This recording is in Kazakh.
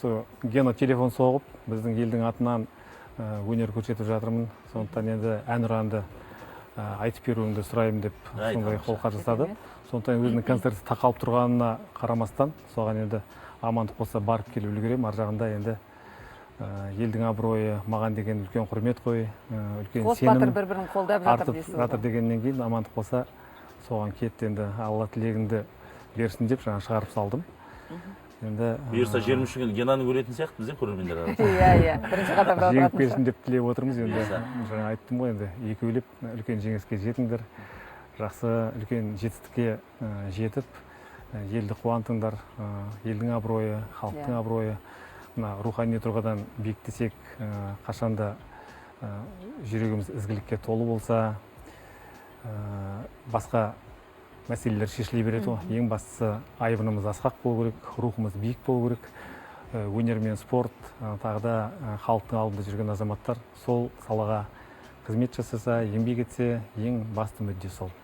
сол Гена телефон соғып, біздің елдің атынан өнер көрсетіп жатырмын. Сондықтан енді әнұранды айтып беруіңді сұраймын деп сондай қолқа жасады. Сондықтан өзінің концерті тақалып тұрғанына қарамастан, соған енді амандық болса барып келіп үлгерем. Ар жағында енді елдің абыройы маған деген үлкен құрмет қой, үлкен қос сенім батыр бір-бірін қолдап жатыр дейсіз ғой. жатыр дегеннен кейін амандық болса соған кетті, енді Алла тілегіңді берсін деп жаңа шығарып салдым. Енді бұйырса жеріміз үшін Генаны көретін сияқты бізде көрермендер арасында. Иә, бірінші қатарда жеңіп отыратын келсін деп тілеп отырмыз. Енді жаңа айттым ғой, енді екеулеп үлкен жеңіске жетіңдер, жақсы үлкен жетістікке жетіп, елді қуантыңдар, елдің абыройы, халықтың абыройы. Мына рухани тұрғыдан биіктесек, қашанда жүрегіміз ізгілікке толы болса, басқа мәселелер шешіле береді ғой. Ең бастысы айбынымыз асқақ болу керек, рухымыз биік болу керек. Өнер мен спорт, тағы да халықтың алдында жүрген азаматтар сол салаға қызмет жасаса, еңбек етсе, ең басты мүдде сол.